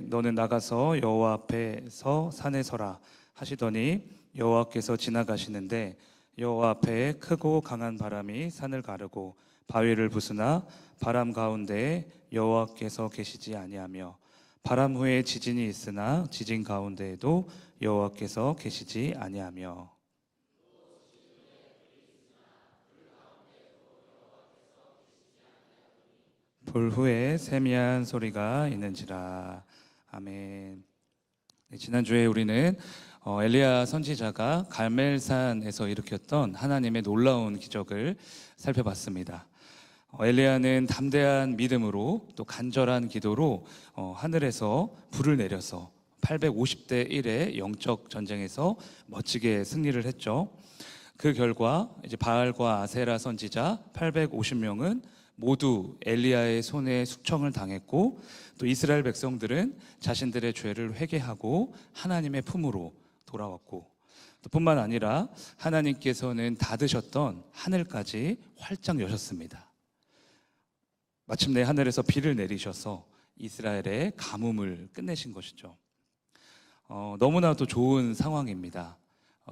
너는 나가서 여호와 앞에서 산에 서라 하시더니 여호와께서 지나가시는데 여호와 앞에 크고 강한 바람이 산을 가르고 바위를 부수나 바람 가운데에 여호와께서 계시지 아니하며 바람 후에 지진이 있으나 지진 가운데에도 여호와께서 계시지 아니하며 불 후에 세미한 소리가 있는지라. 아멘. 네, 지난주에 우리는 엘리야 선지자가 갈멜산에서 일으켰던 하나님의 놀라운 기적을 살펴봤습니다. 엘리야는 담대한 믿음으로 또 간절한 기도로 하늘에서 불을 내려서 850대 1의 영적 전쟁에서 멋지게 승리를 했죠. 그 결과 이제 바알과 아세라 선지자 850명은 모두 엘리야의 손에 숙청을 당했고, 또 이스라엘 백성들은 자신들의 죄를 회개하고 하나님의 품으로 돌아왔고, 또 뿐만 아니라 하나님께서는 닫으셨던 하늘까지 활짝 여셨습니다. 마침내 하늘에서 비를 내리셔서 이스라엘의 가뭄을 끝내신 것이죠. 너무나도 좋은 상황입니다.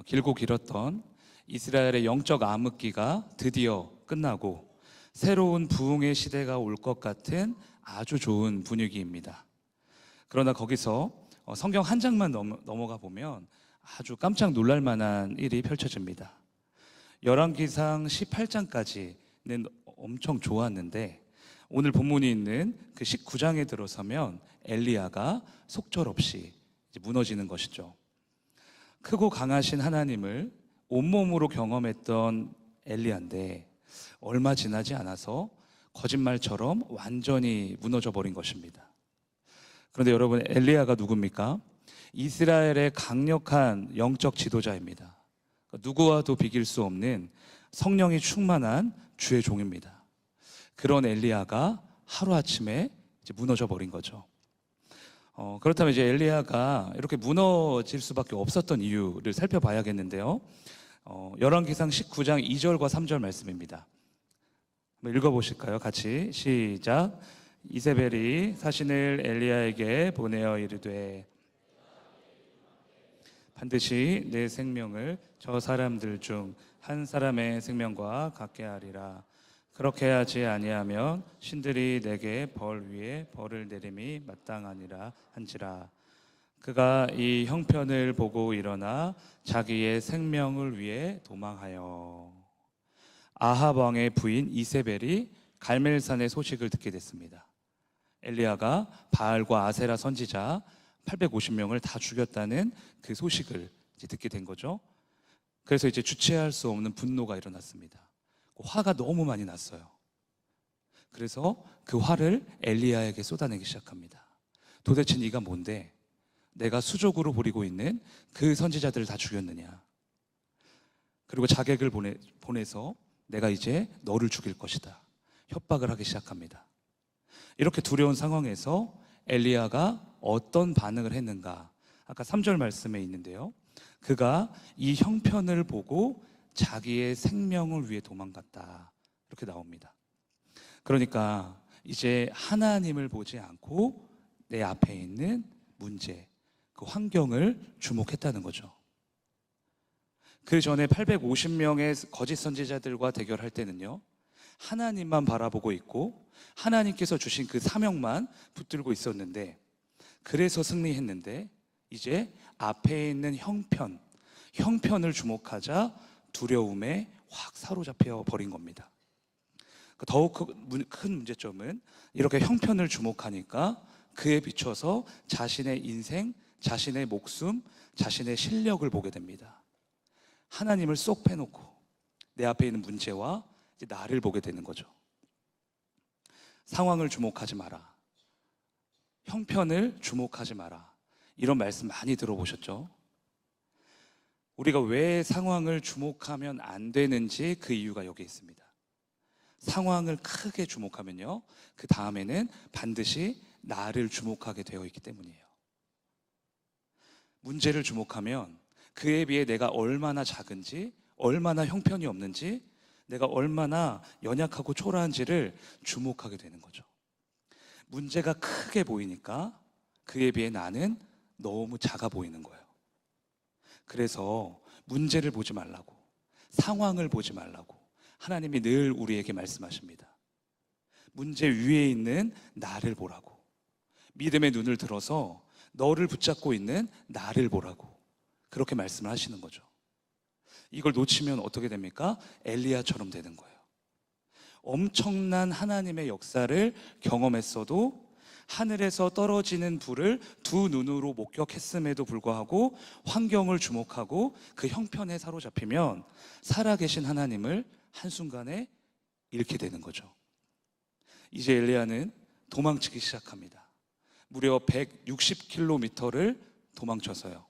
길고 길었던 이스라엘의 영적 암흑기가 드디어 끝나고 새로운 부흥의 시대가 올 것 같은 아주 좋은 분위기입니다. 그러나 거기서 성경 한 장만 넘어가 보면 아주 깜짝 놀랄 만한 일이 펼쳐집니다. 열왕기상 18장까지는 엄청 좋았는데 오늘 본문이 있는 그 19장에 들어서면 엘리야가 속절없이 무너지는 것이죠. 크고 강하신 하나님을 온몸으로 경험했던 엘리야인데 얼마 지나지 않아서 거짓말처럼 완전히 무너져 버린 것입니다. 그런데 여러분, 엘리야가 누굽니까? 이스라엘의 강력한 영적 지도자입니다. 누구와도 비길 수 없는 성령이 충만한 주의 종입니다. 그런 엘리야가 하루아침에 이제 무너져 버린 거죠. 그렇다면 이제 엘리야가 이렇게 무너질 수밖에 없었던 이유를 살펴봐야겠는데요. 열왕기상 19장 2절과 3절 말씀입니다. 한번 읽어보실까요? 같이 시작. 이세벨이 사신을 엘리야에게 보내어 이르되 반드시 내 생명을 저 사람들 중 한 사람의 생명과 같게 하리라. 그렇게 하지 아니하면 신들이 내게 벌 위에 벌을 내림이 마땅하니라 한지라. 그가 이 형편을 보고 일어나 자기의 생명을 위해 도망하여. 아합 왕의 부인 이세벨이 갈멜산의 소식을 듣게 됐습니다. 엘리야가 바알과 아세라 선지자 850명을 다 죽였다는 그 소식을 이제 듣게 된 거죠. 그래서 이제 주체할 수 없는 분노가 일어났습니다. 화가 너무 많이 났어요. 그래서 그 화를 엘리야에게 쏟아내기 시작합니다. 도대체 네가 뭔데 내가 수족으로 부리고 있는 그 선지자들을 다 죽였느냐. 그리고 자객을 보내서 내가 이제 너를 죽일 것이다. 협박을 하기 시작합니다. 이렇게 두려운 상황에서 엘리야가 어떤 반응을 했는가. 아까 3절 말씀에 있는데요. 그가 이 형편을 보고 자기의 생명을 위해 도망갔다. 이렇게 나옵니다. 그러니까 이제 하나님을 보지 않고 내 앞에 있는 문제, 그 환경을 주목했다는 거죠. 그 전에 850명의 거짓 선지자들과 대결할 때는요, 하나님만 바라보고 있고 하나님께서 주신 그 사명만 붙들고 있었는데, 그래서 승리했는데 이제 앞에 있는 형편을 주목하자 두려움에 확 사로잡혀 버린 겁니다. 더욱 큰 문제점은 이렇게 형편을 주목하니까 그에 비춰서 자신의 인생, 자신의 목숨, 자신의 실력을 보게 됩니다. 하나님을 쏙 빼놓고 내 앞에 있는 문제와 이제 나를 보게 되는 거죠. 상황을 주목하지 마라. 형편을 주목하지 마라. 이런 말씀 많이 들어보셨죠? 우리가 왜 상황을 주목하면 안 되는지 그 이유가 여기 있습니다. 상황을 크게 주목하면요, 그 다음에는 반드시 나를 주목하게 되어 있기 때문이에요. 문제를 주목하면 그에 비해 내가 얼마나 작은지, 얼마나 형편이 없는지, 내가 얼마나 연약하고 초라한지를 주목하게 되는 거죠. 문제가 크게 보이니까 그에 비해 나는 너무 작아 보이는 거예요. 그래서 문제를 보지 말라고, 상황을 보지 말라고 하나님이 늘 우리에게 말씀하십니다. 문제 위에 있는 나를 보라고, 믿음의 눈을 들어서 너를 붙잡고 있는 나를 보라고 그렇게 말씀을 하시는 거죠. 이걸 놓치면 어떻게 됩니까? 엘리야처럼 되는 거예요. 엄청난 하나님의 역사를 경험했어도 하늘에서 떨어지는 불을 두 눈으로 목격했음에도 불구하고 환경을 주목하고 그 형편에 사로잡히면 살아계신 하나님을 한순간에 잃게 되는 거죠. 이제 엘리야는 도망치기 시작합니다. 무려 160km를 도망쳐서요,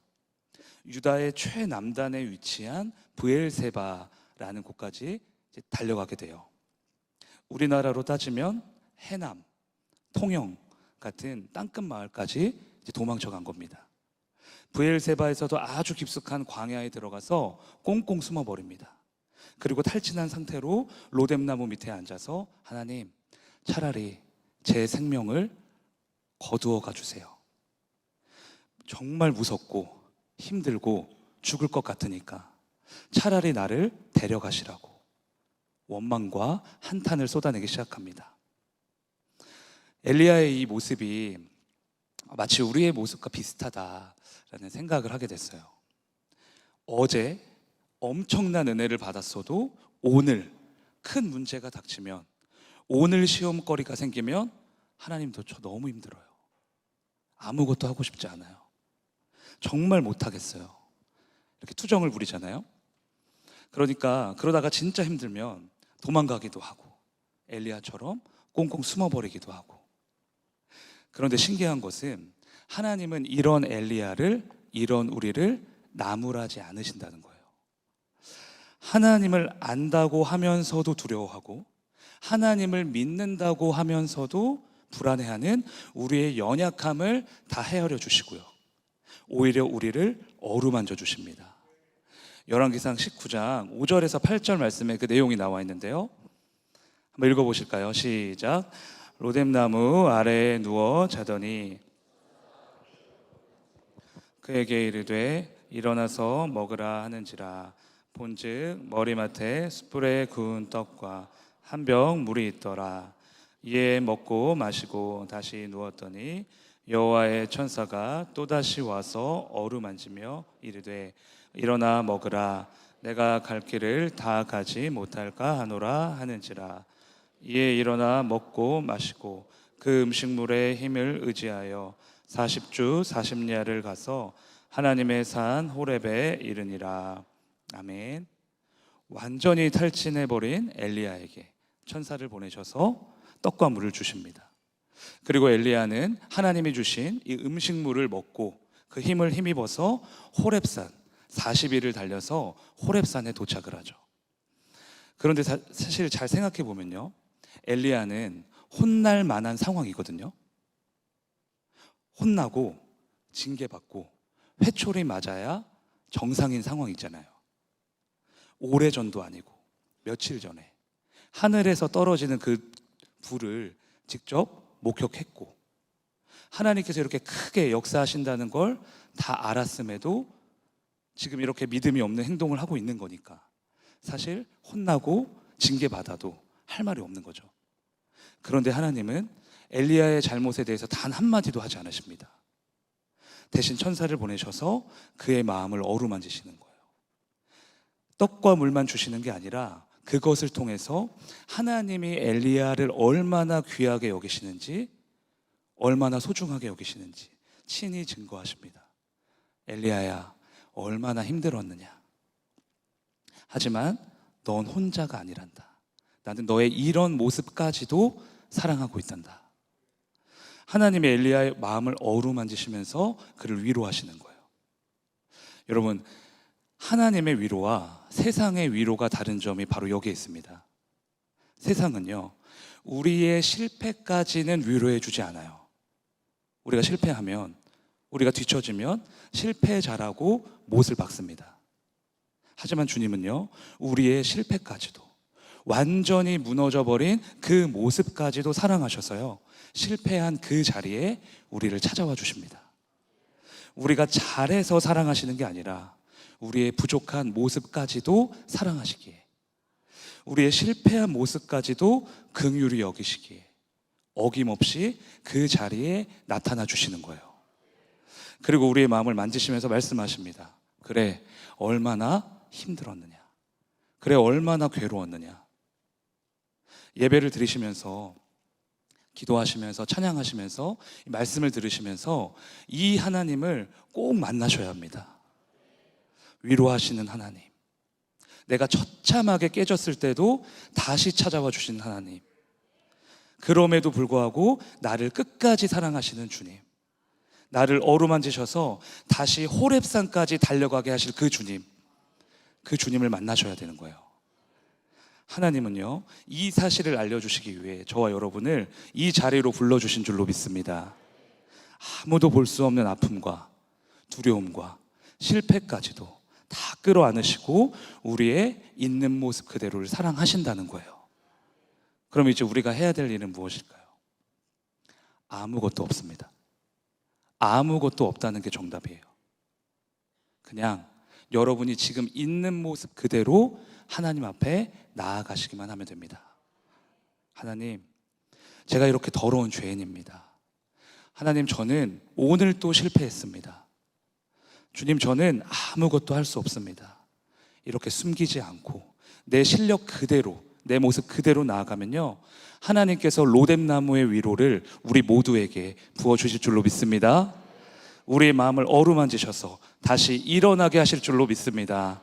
유다의 최남단에 위치한 브엘세바라는 곳까지 달려가게 돼요. 우리나라로 따지면 해남, 통영 같은 땅끝 마을까지 도망쳐 간 겁니다. 브엘세바에서도 아주 깊숙한 광야에 들어가서 꽁꽁 숨어 버립니다. 그리고 탈진한 상태로 로뎀나무 밑에 앉아서 하나님, 차라리 제 생명을 거두어 가주세요. 정말 무섭고 힘들고 죽을 것 같으니까 차라리 나를 데려가시라고 원망과 한탄을 쏟아내기 시작합니다. 엘리야의 이 모습이 마치 우리의 모습과 비슷하다라는 생각을 하게 됐어요. 어제 엄청난 은혜를 받았어도 오늘 큰 문제가 닥치면, 오늘 시험거리가 생기면 하나님도 저 너무 힘들어요. 아무것도 하고 싶지 않아요. 정말 못하겠어요. 이렇게 투정을 부리잖아요. 그러다가 진짜 힘들면 도망가기도 하고 엘리야처럼 꽁꽁 숨어버리기도 하고. 그런데 신기한 것은 하나님은 이런 엘리야를, 이런 우리를 나무라지 않으신다는 거예요. 하나님을 안다고 하면서도 두려워하고 하나님을 믿는다고 하면서도 불안해하는 우리의 연약함을 다 헤아려 주시고요, 오히려 우리를 어루만져 주십니다. 열왕기상 19장 5절에서 8절 말씀에 그 내용이 나와 있는데요, 한번 읽어보실까요? 시작. 로뎀나무 아래에 누워 자더니 그에게 이르되 일어나서 먹으라 하는지라. 본즉 머리맡에 숯불에 구운 떡과 한 병 물이 있더라. 이에 먹고 마시고 다시 누웠더니 여호와의 천사가 또다시 와서 어루만지며 이르되 일어나 먹으라. 내가 갈 길을 다 가지 못할까 하노라 하는지라. 이에 일어나 먹고 마시고 그 음식물의 힘을 의지하여 40주 40야를 가서 하나님의 산 호렙에 이르니라. 아멘. 완전히 탈진해버린 엘리야에게 천사를 보내셔서 떡과 물을 주십니다. 그리고 엘리야는 하나님이 주신 이 음식물을 먹고 그 힘을 힘입어서 호렙산 40일을 달려서 호렙산에 도착을 하죠. 그런데 사실 잘 생각해 보면요, 엘리야는 혼날 만한 상황이거든요. 혼나고 징계받고 회초리 맞아야 정상인 상황이잖아요. 오래전도 아니고 며칠 전에 하늘에서 떨어지는 그 불을 직접 목격했고 하나님께서 이렇게 크게 역사하신다는 걸 다 알았음에도 지금 이렇게 믿음이 없는 행동을 하고 있는 거니까 사실 혼나고 징계받아도 할 말이 없는 거죠. 그런데 하나님은 엘리야의 잘못에 대해서 단 한마디도 하지 않으십니다. 대신 천사를 보내셔서 그의 마음을 어루만지시는 거예요. 떡과 물만 주시는 게 아니라 그것을 통해서 하나님이 엘리야를 얼마나 귀하게 여기시는지, 얼마나 소중하게 여기시는지 친히 증거하십니다. 엘리야야, 얼마나 힘들었느냐. 하지만 넌 혼자가 아니란다. 나는 너의 이런 모습까지도 사랑하고 있단다. 하나님의 엘리야의 마음을 어루만지시면서 그를 위로하시는 거예요. 여러분, 하나님의 위로와 세상의 위로가 다른 점이 바로 여기에 있습니다. 세상은요, 우리의 실패까지는 위로해 주지 않아요. 우리가 실패하면, 우리가 뒤처지면 실패자라고 못을 박습니다. 하지만 주님은요, 우리의 실패까지도, 완전히 무너져버린 그 모습까지도 사랑하셔서요, 실패한 그 자리에 우리를 찾아와 주십니다. 우리가 잘해서 사랑하시는 게 아니라 우리의 부족한 모습까지도 사랑하시기에, 우리의 실패한 모습까지도 긍휼히 여기시기에 어김없이 그 자리에 나타나 주시는 거예요. 그리고 우리의 마음을 만지시면서 말씀하십니다. 그래, 얼마나 힘들었느냐. 그래, 얼마나 괴로웠느냐. 예배를 드리시면서, 기도하시면서, 찬양하시면서, 말씀을 들으시면서 이 하나님을 꼭 만나셔야 합니다. 위로하시는 하나님, 내가 처참하게 깨졌을 때도 다시 찾아와 주시는 하나님, 그럼에도 불구하고 나를 끝까지 사랑하시는 주님, 나를 어루만지셔서 다시 호렙산까지 달려가게 하실 그 주님, 그 주님을 만나셔야 되는 거예요. 하나님은요, 이 사실을 알려주시기 위해 저와 여러분을 이 자리로 불러주신 줄로 믿습니다. 아무도 볼 수 없는 아픔과 두려움과 실패까지도 다 끌어안으시고 우리의 있는 모습 그대로를 사랑하신다는 거예요. 그럼 이제 우리가 해야 될 일은 무엇일까요? 아무것도 없습니다. 아무것도 없다는 게 정답이에요. 그냥 여러분이 지금 있는 모습 그대로 하나님 앞에 나아가시기만 하면 됩니다. 하나님, 제가 이렇게 더러운 죄인입니다. 하나님, 저는 오늘 또 실패했습니다. 주님, 저는 아무것도 할 수 없습니다. 이렇게 숨기지 않고 내 실력 그대로, 내 모습 그대로 나아가면요, 하나님께서 로뎀나무의 위로를 우리 모두에게 부어주실 줄로 믿습니다. 우리의 마음을 어루만지셔서 다시 일어나게 하실 줄로 믿습니다.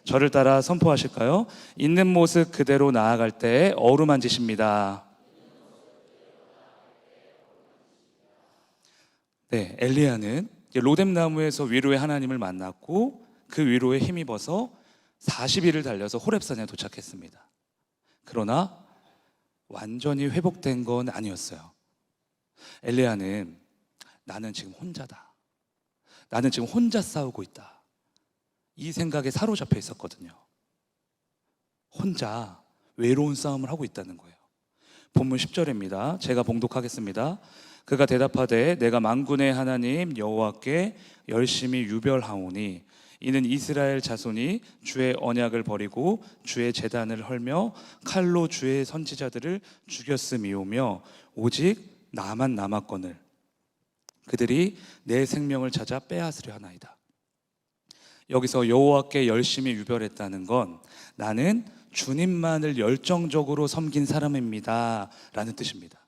저를 따라 선포하실까요? 있는 모습 그대로 나아갈 때 어루만지십니다. 네, 엘리야는 로뎀나무에서 위로의 하나님을 만났고 그 위로에 힘입어서 40일을 달려서 호렙산에 도착했습니다. 그러나 완전히 회복된 건 아니었어요. 엘리야는 나는 지금 혼자다, 나는 지금 혼자 싸우고 있다, 이 생각에 사로잡혀 있었거든요. 혼자 외로운 싸움을 하고 있다는 거예요. 본문 10절입니다. 제가 봉독하겠습니다. 그가 대답하되 내가 만군의 하나님 여호와께 열심히 유별하오니 이는 이스라엘 자손이 주의 언약을 버리고 주의 제단을 헐며 칼로 주의 선지자들을 죽였음이오며 오직 나만 남았거늘 그들이 내 생명을 찾아 빼앗으려 하나이다. 여기서 여호와께 열심히 유별했다는 건 나는 주님만을 열정적으로 섬긴 사람입니다 라는 뜻입니다.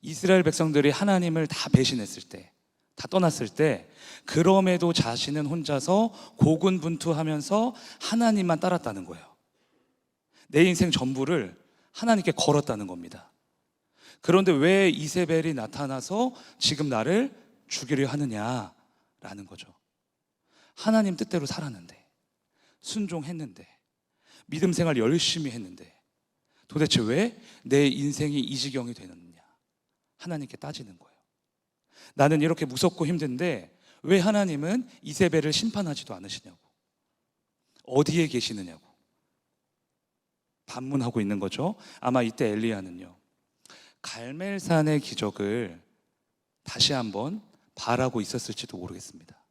이스라엘 백성들이 하나님을 다 배신했을 때, 다 떠났을 때, 그럼에도 자신은 혼자서 고군분투하면서 하나님만 따랐다는 거예요. 내 인생 전부를 하나님께 걸었다는 겁니다. 그런데 왜 이세벨이 나타나서 지금 나를 죽이려 하느냐라는 거죠. 하나님 뜻대로 살았는데, 순종했는데, 믿음 생활 열심히 했는데 도대체 왜 내 인생이 이 지경이 되느냐, 하나님께 따지는 거예요. 나는 이렇게 무섭고 힘든데 왜 하나님은 이세벨을 심판하지도 않으시냐고, 어디에 계시느냐고 반문하고 있는 거죠. 아마 이때 엘리야는요, 갈멜산의 기적을 다시 한번 바라고 있었을지도 모르겠습니다.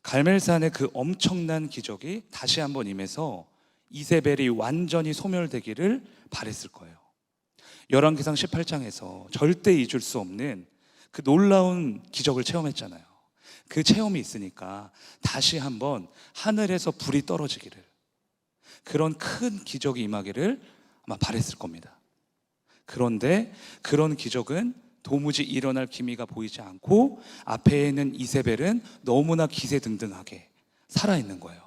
갈멜산의 그 엄청난 기적이 다시 한번 임해서 이세벨이 완전히 소멸되기를 바랬을 거예요. 열왕기상 18장에서 절대 잊을 수 없는 그 놀라운 기적을 체험했잖아요. 그 체험이 있으니까 다시 한번 하늘에서 불이 떨어지기를, 그런 큰 기적이 임하기를 아마 바랬을 겁니다. 그런데 그런 기적은 도무지 일어날 기미가 보이지 않고 앞에 있는 이세벨은 너무나 기세등등하게 살아있는 거예요.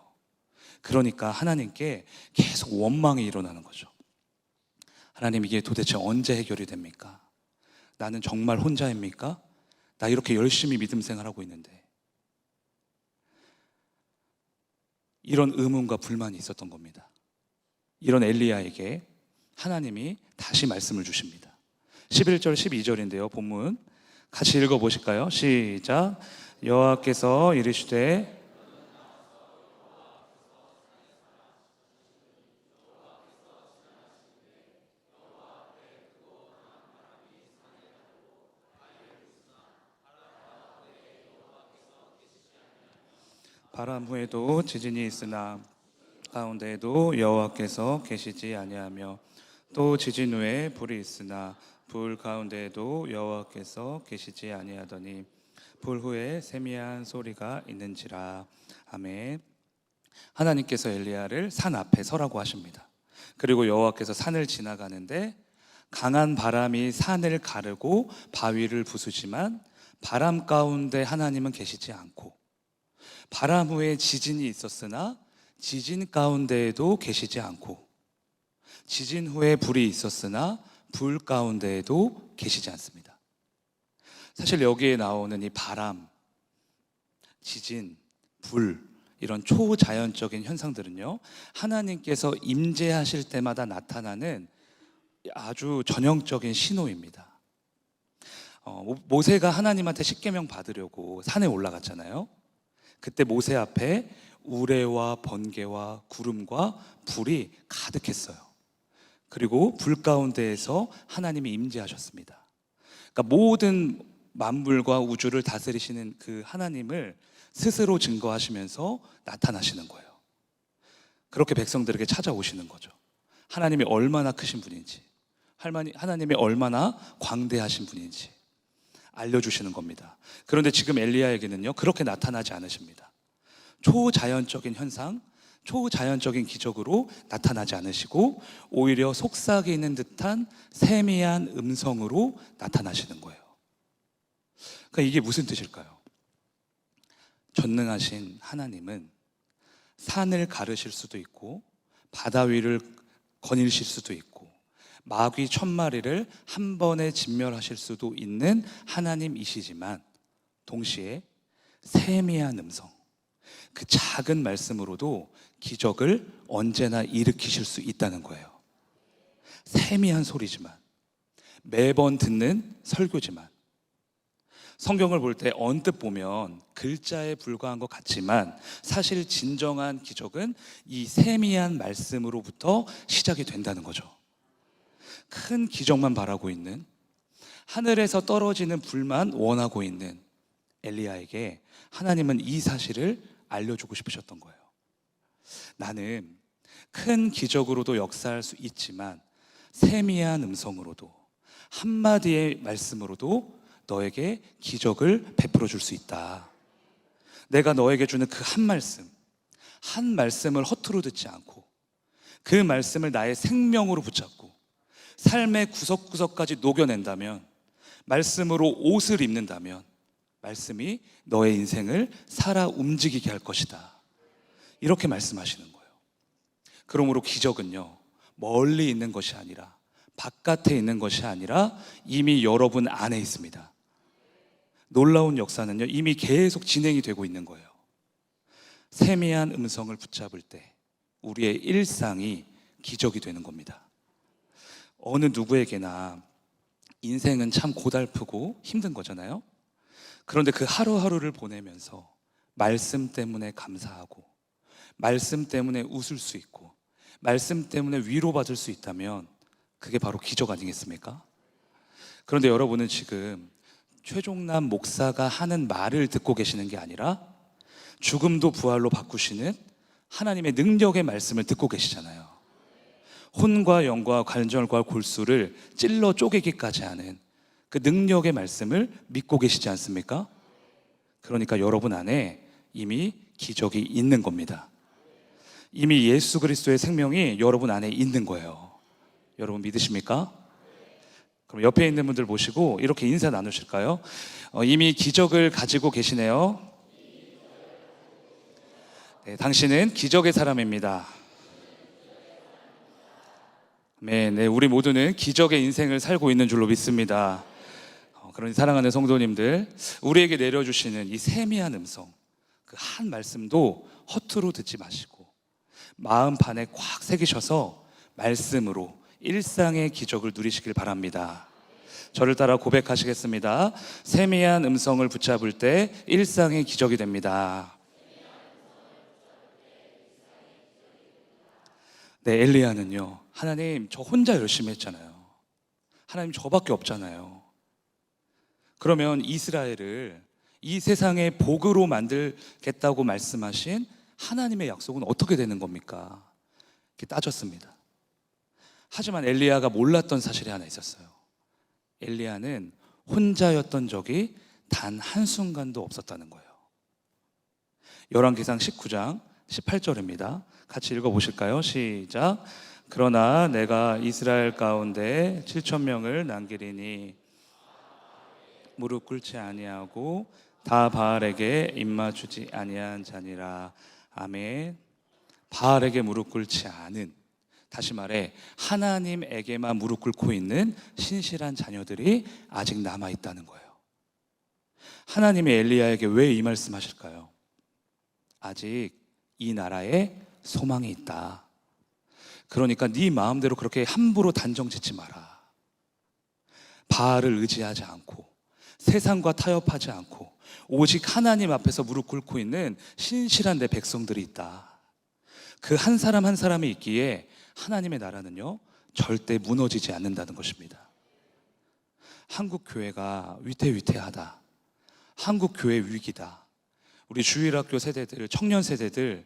그러니까 하나님께 계속 원망이 일어나는 거죠. 하나님, 이게 도대체 언제 해결이 됩니까? 나는 정말 혼자입니까? 나 이렇게 열심히 믿음 생활하고 있는데. 이런 의문과 불만이 있었던 겁니다. 이런 엘리야에게 하나님이 다시 말씀을 주십니다. 11절 12절인데요 본문 같이 읽어보실까요? 시작. 여호와께서 이르시되 바람 후에도 지진이 있으나 가운데에도 여호와께서 계시지 아니하며 또 지진 후에 불이 있으나 불 가운데에도 여호와께서 계시지 아니하더니 불 후에 세미한 소리가 있는지라. 아멘. 하나님께서 엘리야를 산 앞에 서라고 하십니다. 그리고 여호와께서 산을 지나가는데 강한 바람이 산을 가르고 바위를 부수지만 바람 가운데 하나님은 계시지 않고, 바람 후에 지진이 있었으나 지진 가운데에도 계시지 않고, 지진 후에 불이 있었으나 불 가운데에도 계시지 않습니다. 사실 여기에 나오는 이 바람, 지진, 불, 이런 초자연적인 현상들은요, 하나님께서 임재하실 때마다 나타나는 아주 전형적인 신호입니다. 모세가 하나님한테 십계명 받으려고 산에 올라갔잖아요. 그때 모세 앞에 우레와 번개와 구름과 불이 가득했어요. 그리고 불 가운데에서 하나님이 임재하셨습니다. 그러니까 모든 만물과 우주를 다스리시는 그 하나님을 스스로 증거하시면서 나타나시는 거예요. 그렇게 백성들에게 찾아오시는 거죠. 하나님이 얼마나 크신 분인지, 하나님이 얼마나 광대하신 분인지 알려주시는 겁니다. 그런데 지금 엘리야에게는요, 그렇게 나타나지 않으십니다. 초자연적인 현상, 초자연적인 기적으로 나타나지 않으시고 오히려 속삭이는 듯한 세미한 음성으로 나타나시는 거예요. 그러니까 이게 무슨 뜻일까요? 전능하신 하나님은 산을 가르실 수도 있고 바다 위를 거닐실 수도 있고 마귀 1000마리를 한 번에 진멸하실 수도 있는 하나님이시지만 동시에 세미한 음성, 그 작은 말씀으로도 기적을 언제나 일으키실 수 있다는 거예요. 세미한 소리지만, 매번 듣는 설교지만, 성경을 볼 때 언뜻 보면 글자에 불과한 것 같지만 사실 진정한 기적은 이 세미한 말씀으로부터 시작이 된다는 거죠. 큰 기적만 바라고 있는, 하늘에서 떨어지는 불만 원하고 있는 엘리야에게 하나님은 이 사실을 알려주고 싶으셨던 거예요. 나는 큰 기적으로도 역사할 수 있지만 세미한 음성으로도, 한마디의 말씀으로도 너에게 기적을 베풀어 줄 수 있다. 내가 너에게 주는 그 한 말씀을 허투루 듣지 않고 그 말씀을 나의 생명으로 붙잡고 삶의 구석구석까지 녹여낸다면, 말씀으로 옷을 입는다면 말씀이 너의 인생을 살아 움직이게 할 것이다. 이렇게 말씀하시는 거예요. 그러므로 기적은요, 멀리 있는 것이 아니라, 바깥에 있는 것이 아니라 이미 여러분 안에 있습니다. 놀라운 역사는요, 이미 계속 진행이 되고 있는 거예요. 세미한 음성을 붙잡을 때 우리의 일상이 기적이 되는 겁니다. 어느 누구에게나 인생은 참 고달프고 힘든 거잖아요. 그런데 그 하루하루를 보내면서 말씀 때문에 감사하고, 말씀 때문에 웃을 수 있고, 말씀 때문에 위로받을 수 있다면 그게 바로 기적 아니겠습니까? 그런데 여러분은 지금 최종남 목사가 하는 말을 듣고 계시는 게 아니라 죽음도 부활로 바꾸시는 하나님의 능력의 말씀을 듣고 계시잖아요. 혼과 영과 관절과 골수를 찔러 쪼개기까지 하는 그 능력의 말씀을 믿고 계시지 않습니까? 그러니까 여러분 안에 이미 기적이 있는 겁니다. 이미 예수 그리스도의 생명이 여러분 안에 있는 거예요. 여러분 믿으십니까? 그럼 옆에 있는 분들 보시고 이렇게 인사 나누실까요? 이미 기적을 가지고 계시네요. 네, 당신은 기적의 사람입니다. 네, 우리 모두는 기적의 인생을 살고 있는 줄로 믿습니다. 그러니 사랑하는 성도님들, 우리에게 내려주시는 이 세미한 음성, 그 한 말씀도 허투루 듣지 마시고 마음판에 꽉 새기셔서 말씀으로 일상의 기적을 누리시길 바랍니다. 저를 따라 고백하시겠습니다. 세미한 음성을 붙잡을 때 일상의 기적이 됩니다. 네, 엘리야는요, 하나님 저 혼자 열심히 했잖아요. 하나님 저밖에 없잖아요. 그러면 이스라엘을 이 세상의 복으로 만들겠다고 말씀하신 하나님의 약속은 어떻게 되는 겁니까? 이렇게 따졌습니다. 하지만 엘리야가 몰랐던 사실이 하나 있었어요. 엘리야는 혼자였던 적이 단 한순간도 없었다는 거예요. 열왕기상 19장 18절입니다. 같이 읽어보실까요? 시작. 그러나 내가 이스라엘 가운데 7,000명을 남기리니 무릎 꿇지 아니하고 다 바알에게 입맞추지 아니한 자니라. 아멘. 바알에게 무릎 꿇지 않은, 다시 말해 하나님에게만 무릎 꿇고 있는 신실한 자녀들이 아직 남아있다는 거예요. 하나님이 엘리야에게 왜 이 말씀하실까요? 아직 이 나라에 소망이 있다. 그러니까 네 마음대로 그렇게 함부로 단정 짓지 마라. 바알을 의지하지 않고 세상과 타협하지 않고 오직 하나님 앞에서 무릎 꿇고 있는 신실한 내 백성들이 있다. 그 한 사람 한 사람이 있기에 하나님의 나라는요 절대 무너지지 않는다는 것입니다. 한국 교회가 위태위태하다, 한국 교회 위기다, 우리 주일학교 세대들, 청년 세대들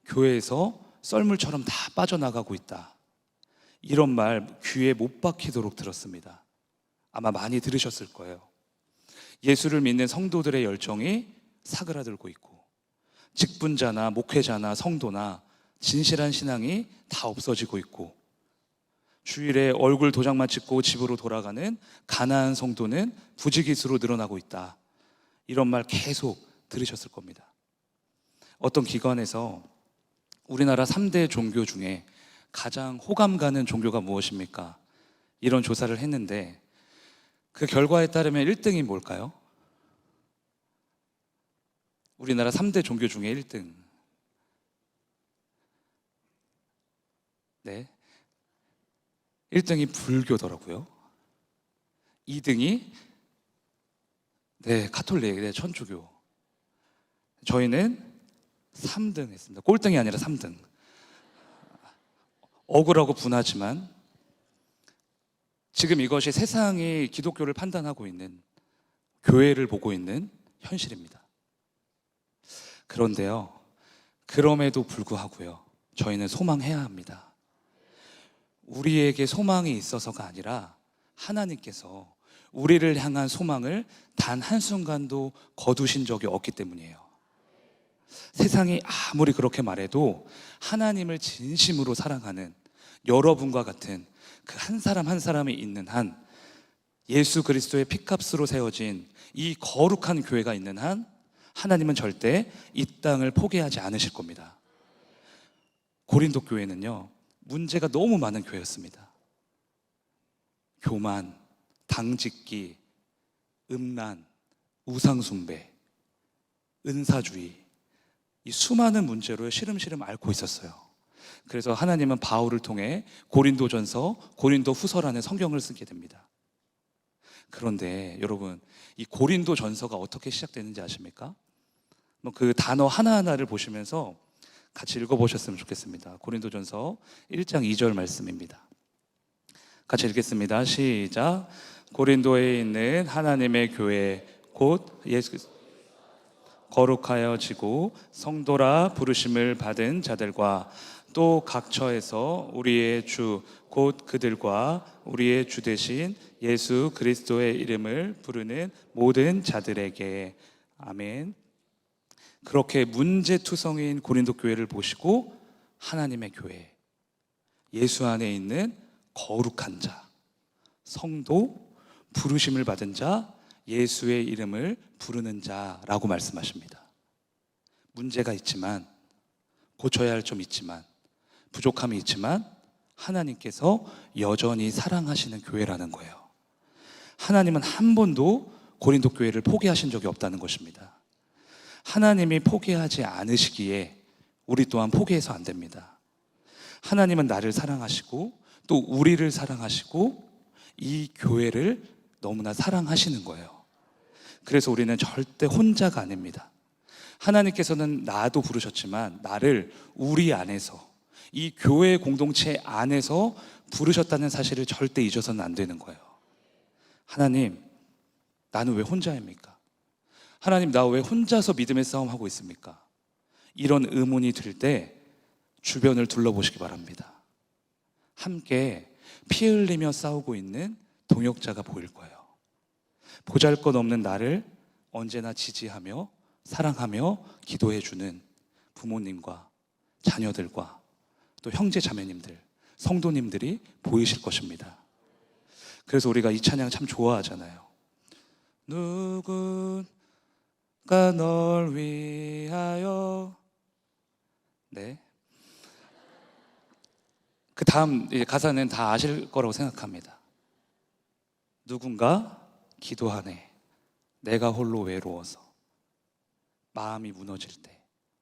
교회에서 썰물처럼 다 빠져나가고 있다, 이런 말 귀에 못 박히도록 들었습니다. 아마 많이 들으셨을 거예요. 예수를 믿는 성도들의 열정이 사그라들고 있고 직분자나 목회자나 성도나 진실한 신앙이 다 없어지고 있고 주일에 얼굴 도장만 찍고 집으로 돌아가는 가난한 성도는 부지기수로 늘어나고 있다, 이런 말 계속 들으셨을 겁니다. 어떤 기관에서 우리나라 3대 종교 중에 가장 호감 가는 종교가 무엇입니까? 이런 조사를 했는데 그 결과에 따르면 1등이 뭘까요? 우리나라 3대 종교 중에 1등. 네. 1등이 불교더라고요. 2등이 가톨릭, 천주교. 저희는 3등 했습니다. 꼴등이 아니라 3등. 억울하고 분하지만 지금 이것이 세상이 기독교를 판단하고 있는, 교회를 보고 있는 현실입니다. 그런데요, 그럼에도 불구하고요, 저희는 소망해야 합니다. 우리에게 소망이 있어서가 아니라 하나님께서 우리를 향한 소망을 단 한순간도 거두신 적이 없기 때문이에요. 세상이 아무리 그렇게 말해도 하나님을 진심으로 사랑하는 여러분과 같은 그 한 사람 한 사람이 있는 한, 예수 그리스도의 피값으로 세워진 이 거룩한 교회가 있는 한, 하나님은 절대 이 땅을 포기하지 않으실 겁니다. 고린도 교회는요, 문제가 너무 많은 교회였습니다. 교만, 당짓기, 음란, 우상숭배, 은사주의, 이 수많은 문제로 시름시름 앓고 있었어요. 그래서 하나님은 바울을 통해 고린도전서, 고린도후서라는 성경을 쓰게 됩니다. 그런데 여러분, 이 고린도전서가 어떻게 시작되는지 아십니까? 그 단어 하나하나를 보시면서 같이 읽어보셨으면 좋겠습니다. 고린도전서 1장 2절 말씀입니다. 같이 읽겠습니다. 시작. 고린도에 있는 하나님의 교회 곧 예수 거룩하여지고 성도라 부르심을 받은 자들과 또 각처에서 우리의 주 곧 그들과 우리의 주 되신 예수 그리스도의 이름을 부르는 모든 자들에게. 아멘. 그렇게 문제투성인 고린도 교회를 보시고 하나님의 교회, 예수 안에 있는 거룩한 자, 성도, 부르심을 받은 자, 예수의 이름을 부르는 자라고 말씀하십니다. 문제가 있지만, 고쳐야 할 점 있지만, 부족함이 있지만 하나님께서 여전히 사랑하시는 교회라는 거예요. 하나님은 한 번도 고린도 교회를 포기하신 적이 없다는 것입니다. 하나님이 포기하지 않으시기에 우리 또한 포기해서 안 됩니다. 하나님은 나를 사랑하시고 또 우리를 사랑하시고 이 교회를 너무나 사랑하시는 거예요. 그래서 우리는 절대 혼자가 아닙니다. 하나님께서는 나도 부르셨지만 나를 우리 안에서, 이 교회 공동체 안에서 부르셨다는 사실을 절대 잊어서는 안 되는 거예요. 하나님, 나는 왜 혼자입니까? 하나님, 나 왜 혼자서 믿음의 싸움 하고 있습니까? 이런 의문이 들 때 주변을 둘러보시기 바랍니다. 함께 피 흘리며 싸우고 있는 동역자가 보일 거예요. 보잘것없는 나를 언제나 지지하며 사랑하며 기도해주는 부모님과 자녀들과 또 형제 자매님들, 성도님들이 보이실 것입니다. 그래서 우리가 이 찬양 참 좋아하잖아요. 누군가 널 위하여. 네. 그 다음 가사는 다 아실 거라고 생각합니다. 누군가 기도하네. 내가 홀로 외로워서. 마음이 무너질 때,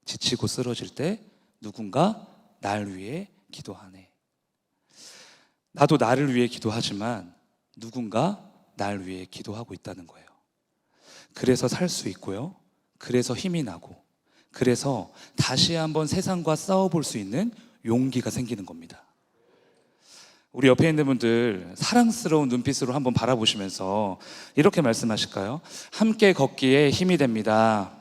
지치고 쓰러질 때 누군가 날 위해 기도하네. 나도 나를 위해 기도하지만 누군가 날 위해 기도하고 있다는 거예요. 그래서 살 수 있고요. 그래서 힘이 나고, 그래서 다시 한번 세상과 싸워볼 수 있는 용기가 생기는 겁니다. 우리 옆에 있는 분들 사랑스러운 눈빛으로 한번 바라보시면서 이렇게 말씀하실까요? 함께 걷기에 힘이 됩니다.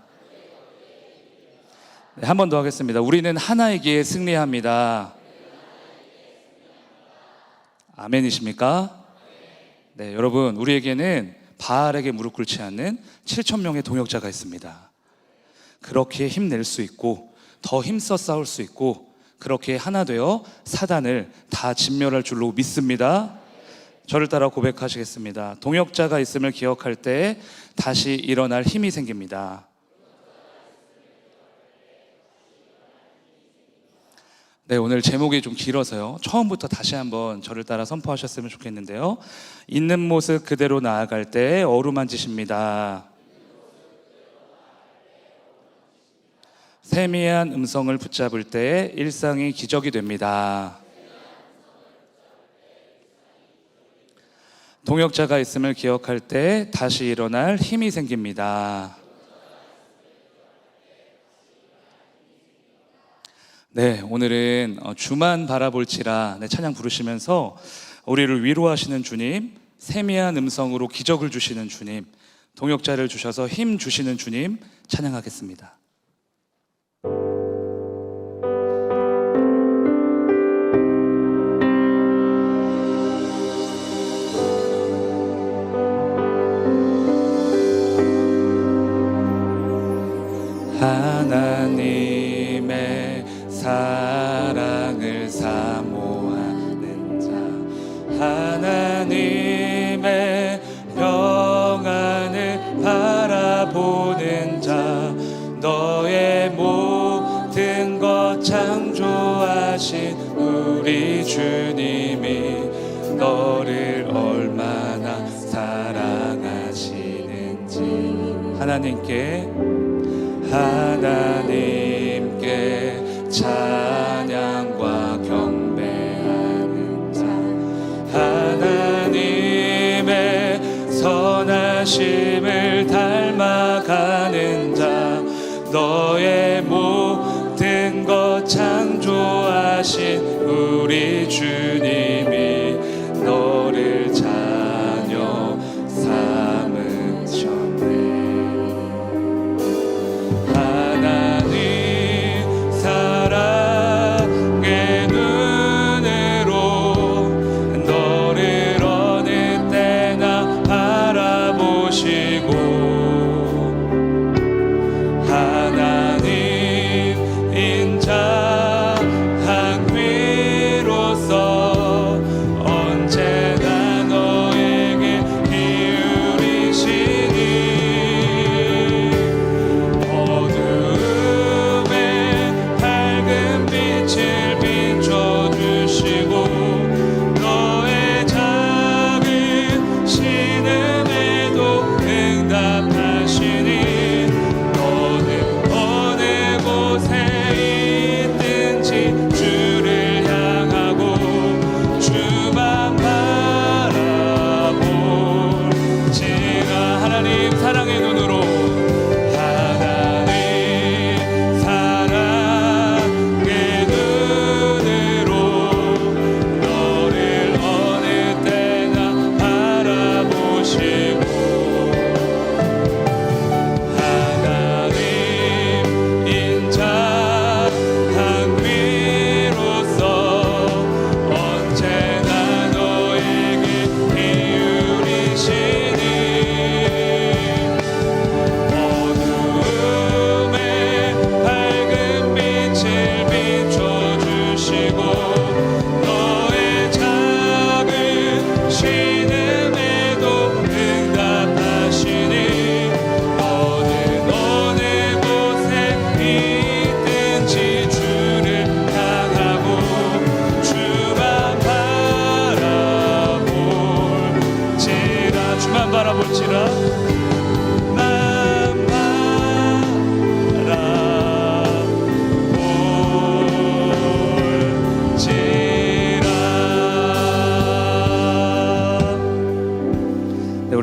네, 한 번 더 하겠습니다. 우리는 하나이기에 승리합니다. 아멘이십니까? 네, 여러분, 우리에게는 바알에게 무릎 꿇지 않는 7,000명의 동역자가 있습니다. 그렇게 힘낼 수 있고 더 힘써 싸울 수 있고 그렇게 하나 되어 사단을 다 진멸할 줄로 믿습니다. 저를 따라 고백하시겠습니다. 동역자가 있음을 기억할 때 다시 일어날 힘이 생깁니다. 네, 오늘 제목이 좀 길어서요. 처음부터 다시 한번 저를 따라 선포하셨으면 좋겠는데요. 있는 모습 그대로 나아갈 때 어루만지십니다. 세미한 음성을 붙잡을 때 일상이 기적이 됩니다. 동역자가 있음을 기억할 때 다시 일어날 힘이 생깁니다. 네, 오늘은 주만 바라볼지라 찬양 부르시면서 우리를 위로하시는 주님, 세미한 음성으로 기적을 주시는 주님, 동역자를 주셔서 힘 주시는 주님 찬양하겠습니다. 하나님의 사랑을 사모하는 자, 하나님의 평안을 바라보는 자, 너의 모든 것 창조하신 우리 주님이 너를 얼마나 사랑하시는지 하나님께 찬양과 경배하는 자, 하나님의 선하심을 닮아가는 자, 너의 모든 것 창조하신 우리 주님이 너를 자녀 삼으셨네. 하나님 인자 항위로서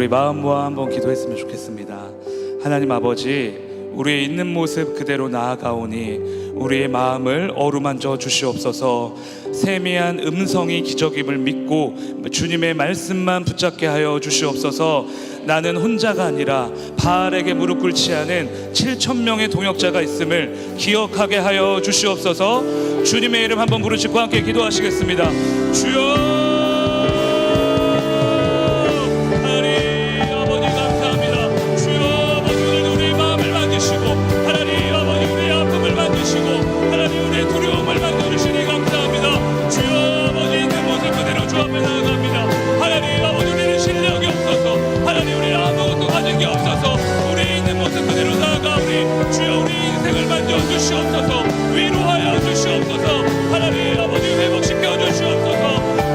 우리 마음 모아 한번 기도했으면 좋겠습니다. 하나님 아버지, 우리의 있는 모습 그대로 나아가오니 우리의 마음을 어루만져 주시옵소서. 세미한 음성이 기적임을 믿고 주님의 말씀만 붙잡게 하여 주시옵소서. 나는 혼자가 아니라 바알에게 무릎 꿇지 않은 7,000명의 동역자가 있음을 기억하게 하여 주시옵소서. 주님의 이름 한번 부르시고 함께 기도하시겠습니다. 주여, 주시옵소서. 위로하여 주시옵소서. 하나님 아버지 회복시켜 주시옵소서.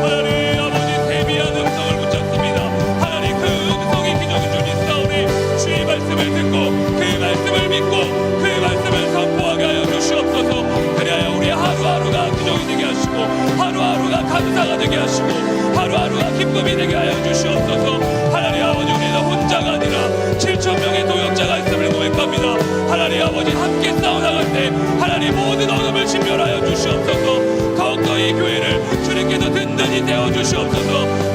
하나님 아버지 대비한 음성을 붙잡습니다. 하나님 그 음성이 기적인 줄 믿사오니 주의 말씀을 듣고 그 말씀을 믿고 그 말씀을 선포하게 하여 주시옵소서. 그래야 우리 하루하루가 기적이 되게 하시고 하루하루가 감사가 되게 하시고 하루하루가 기쁨이 되게 하여 주시옵소서. 하나님 아버지, 우리는 혼자가 아니라 7,000명의 동역자가 있음을 고백합니다. 하나님 아버지, 함께 싸워나갈 때 하나님 모든 어둠을 진멸하여 주시옵소서. 더욱더 이 교회를 주님께서 든든히 세워주시옵소서.